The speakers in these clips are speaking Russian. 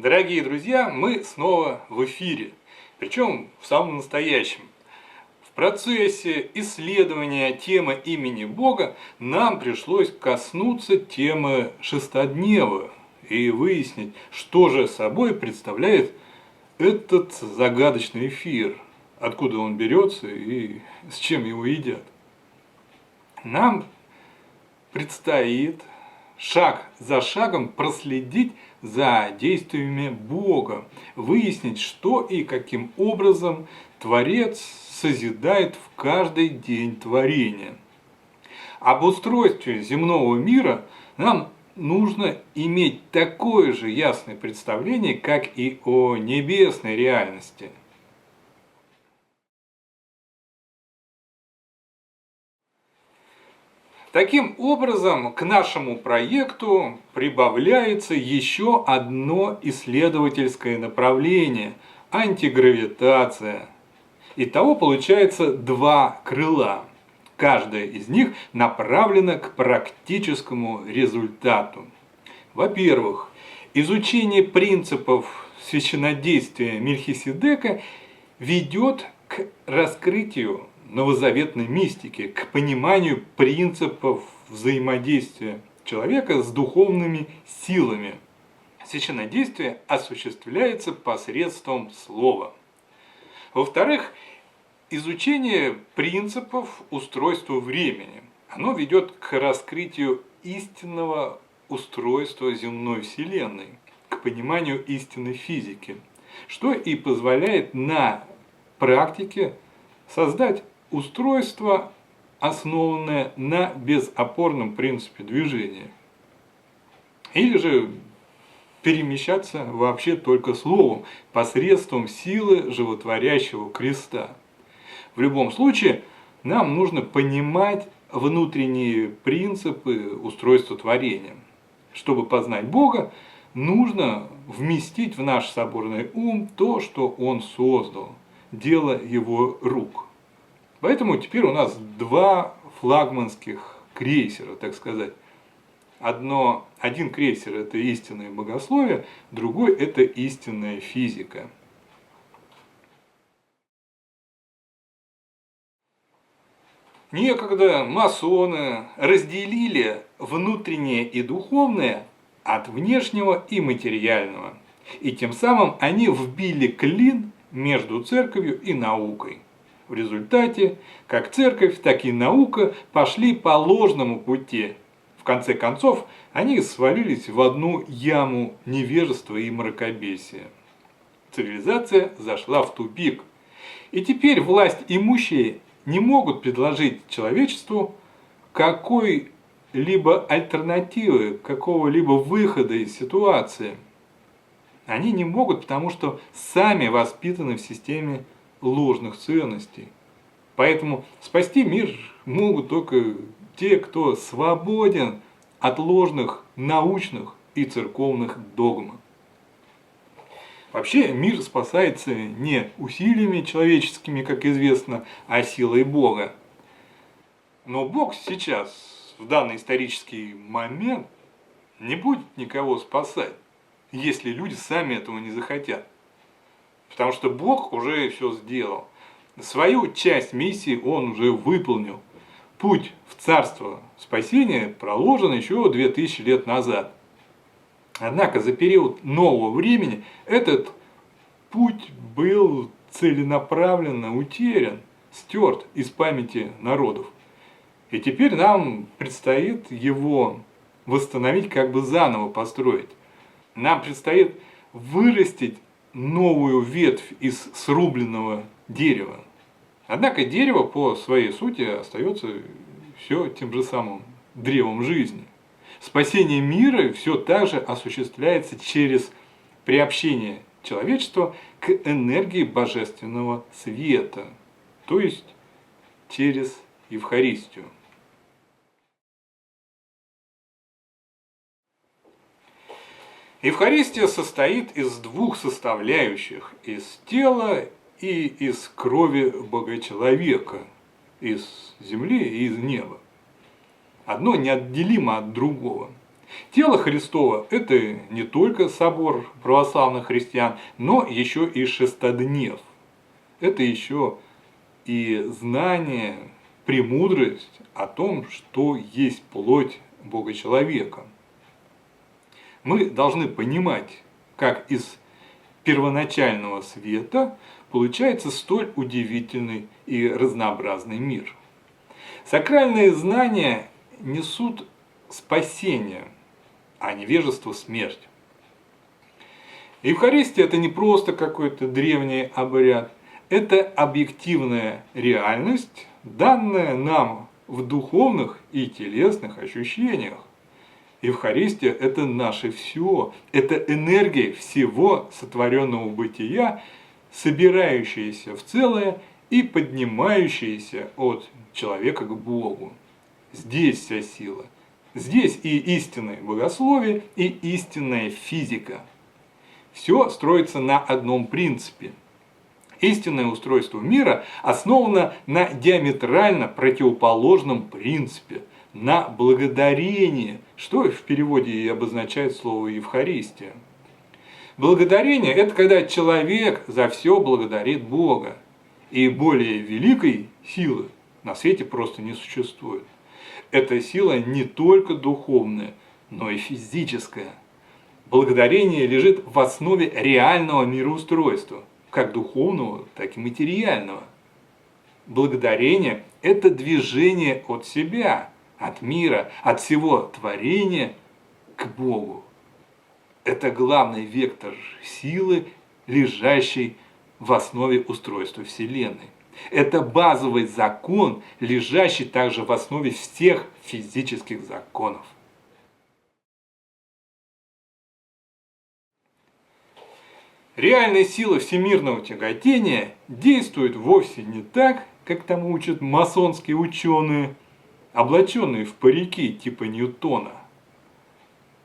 Дорогие друзья, мы снова в эфире, причем в самом настоящем. В процессе исследования темы имени Бога нам пришлось коснуться темы шестоднева и выяснить, что же собой представляет этот загадочный эфир, откуда он берется и с чем его едят. Нам предстоит шаг за шагом проследить за действиями Бога, выяснить, что и каким образом Творец созидает в каждый день творения. Об устройстве земного мира нам нужно иметь такое же ясное представление, как и о небесной реальности. Таким образом, к нашему проекту прибавляется еще одно исследовательское направление – антигравитация. Итого получается два крыла. Каждое из них направлено к практическому результату. Во-первых, изучение принципов священнодействия Мельхиседека ведет к раскрытию новозаветной мистики, к пониманию принципов взаимодействия человека с духовными силами. Священнодействие осуществляется посредством слова. Во-вторых, изучение принципов устройства времени. Оно ведет к раскрытию истинного устройства земной Вселенной, к пониманию истинной физики, что и позволяет на практике создать устройство, основанное на безопорном принципе движения. Или же перемещаться вообще только словом, посредством силы животворящего креста. В любом случае, нам нужно понимать внутренние принципы устройства творения. Чтобы познать Бога, нужно вместить в наш соборный ум то, что Он создал, дело Его рук. Поэтому теперь у нас два флагманских крейсера, так сказать. Один крейсер – это истинное богословие, другой – это истинная физика. Некогда масоны разделили внутреннее и духовное от внешнего и материального. И тем самым они вбили клин между церковью и наукой. В результате, как церковь, так и наука пошли по ложному пути. В конце концов, они свалились в одну яму невежества и мракобесия. Цивилизация зашла в тупик. И теперь власть имущие не могут предложить человечеству какой-либо альтернативы, какого-либо выхода из ситуации. Они не могут, потому что сами воспитаны в системе ложных ценностей. Поэтому спасти мир могут только те, кто свободен от ложных научных и церковных догм. Вообще мир спасается не усилиями человеческими, как известно, а силой Бога. Но Бог сейчас, в данный исторический момент, не будет никого спасать, если люди сами этого не захотят. Потому что Бог уже все сделал. Свою часть миссии Он уже выполнил. Путь в царство спасения проложен еще 2000 лет назад. Однако за период нового времени этот путь был целенаправленно утерян, стерт из памяти народов. И теперь нам предстоит его восстановить, как бы заново построить. Нам предстоит вырастить новую ветвь из срубленного дерева. Однако дерево по своей сути остается все тем же самым древом жизни. Спасение мира все так же осуществляется через приобщение человечества к энергии божественного света, то есть через Евхаристию. Евхаристия состоит из двух составляющих – из тела и из крови Бога-человека, из земли и из неба. Одно неотделимо от другого. Тело Христово – это не только собор православных христиан, но еще и шестоднев. Это еще и знание, премудрость о том, что есть плоть Бога-человека. Мы должны понимать, как из первоначального света получается столь удивительный и разнообразный мир. Сакральные знания несут спасение, а невежество – смерть. Евхаристия – это не просто какой-то древний обряд, это объективная реальность, данная нам в духовных и телесных ощущениях. Евхаристия – это наше все, это энергия всего сотворенного бытия, собирающаяся в целое и поднимающаяся от человека к Богу. Здесь вся сила. Здесь и истинное богословие, и истинная физика. Все строится на одном принципе. Истинное устройство мира основано на диаметрально противоположном принципе, на благодарении, что в переводе и обозначает слово Евхаристия. Благодарение – это когда человек за все благодарит Бога, и более великой силы на свете просто не существует. Эта сила не только духовная, но и физическая. Благодарение лежит в основе реального мироустройства, как духовного, так и материального. Благодарение – это движение от себя, от мира, от всего творения к Богу. Это главный вектор силы, лежащий в основе устройства Вселенной. Это базовый закон, лежащий также в основе всех физических законов. Реальная сила всемирного тяготения действует вовсе не так, как тому учат масонские ученые, облаченные в парики типа Ньютона.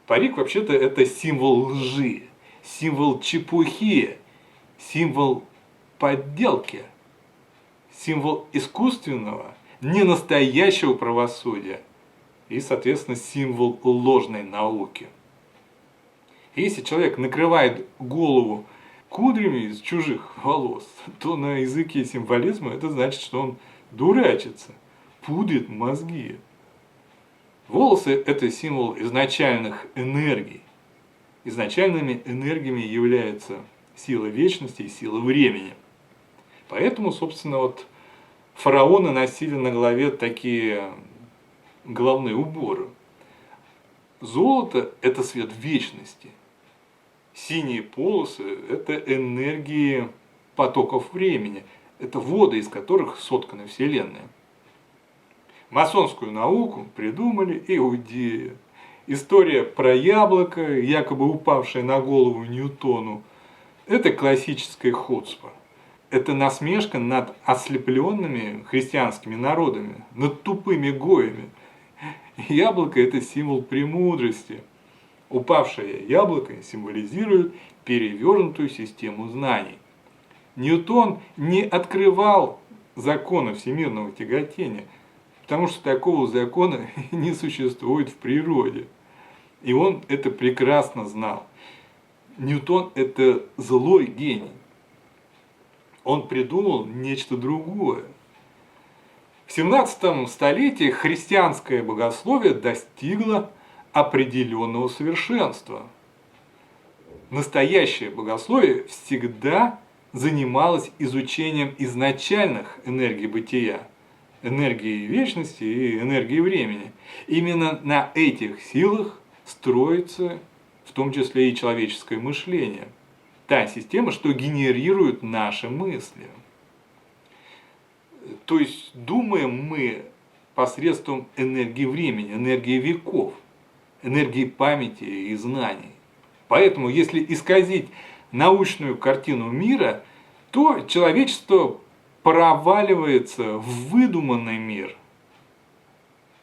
Парик вообще-то это символ лжи, символ чепухи, символ подделки, символ искусственного, ненастоящего правосудия и, соответственно, символ ложной науки. Если человек накрывает голову кудрями из чужих волос, то на языке символизма это значит, что он дурачится, пудрит мозги. Волосы – это символ изначальных энергий. Изначальными энергиями являются сила вечности и сила времени. Поэтому, собственно, вот фараоны носили на голове такие головные уборы. Золото – это свет вечности. Синие полосы – это энергии потоков времени. Это воды, из которых соткана Вселенная. Масонскую науку придумали иудеи. История про яблоко, якобы упавшее на голову Ньютону, это классическая хуцпа. Это насмешка над ослепленными христианскими народами, над тупыми гоями. Яблоко – это символ премудрости. Упавшее яблоко символизирует перевернутую систему знаний. Ньютон не открывал закона всемирного тяготения, потому что такого закона не существует в природе. И он это прекрасно знал. Ньютон – это злой гений. Он придумал нечто другое. В 17 столетии христианское богословие достигло определенного совершенства. Настоящее богословие всегда занималось изучением изначальных энергий бытия, энергии вечности и энергии времени. Именно на этих силах строится в том числе и человеческое мышление. Та система, что генерирует наши мысли. То есть думаем мы посредством энергии времени, энергии веков, энергии памяти и знаний. Поэтому, если исказить научную картину мира, то человечество проваливается в выдуманный мир.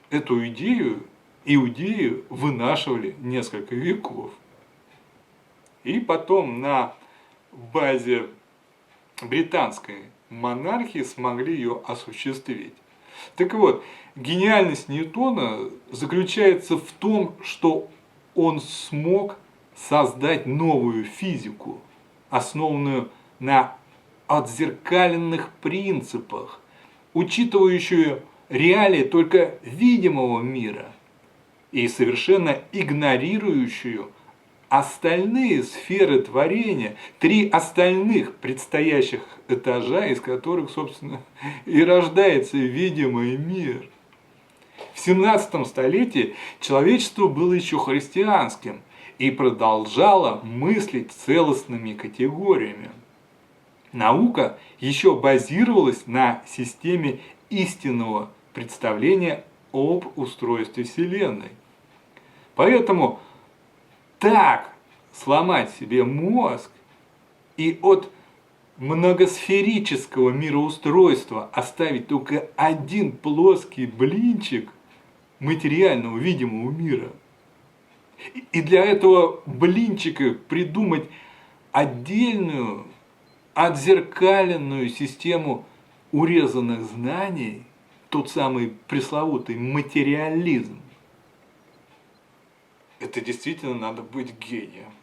Эту идею иудеи вынашивали несколько веков. И потом на базе британской монархии смогли ее осуществить. Так вот, гениальность Ньютона заключается в том, что он смог создать новую физику, основанную на отзеркаленных принципах, учитывающую реалии только видимого мира и совершенно игнорирующую остальные сферы творения, 3 остальных предстоящих этажа, из которых, собственно, и рождается видимый мир. В 17 столетии человечество было еще христианским и продолжало мыслить целостными категориями. Наука еще базировалась на системе истинного представления об устройстве Вселенной. Поэтому так сломать себе мозг и от многосферического мироустройства оставить только один плоский блинчик материального видимого мира. И для этого блинчика придумать отдельную, отзеркаленную систему урезанных знаний, тот самый пресловутый материализм. Это действительно надо быть гением.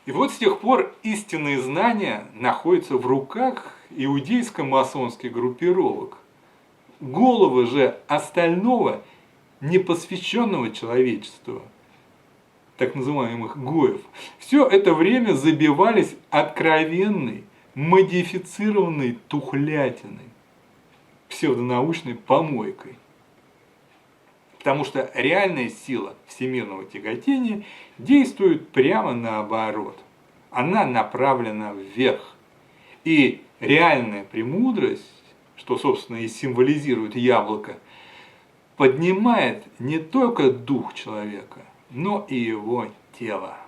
И вот с тех пор истинные знания находятся в руках иудейско-масонских группировок. Головы же остального непосвященного человечества, так называемых гоев, все это время забивались откровенной, модифицированной тухлятиной, псевдонаучной помойкой. Потому что реальная сила всемирного тяготения действует прямо наоборот. Она направлена вверх. И реальная премудрость, что, собственно, и символизирует яблоко, поднимает не только дух человека, но и его тело.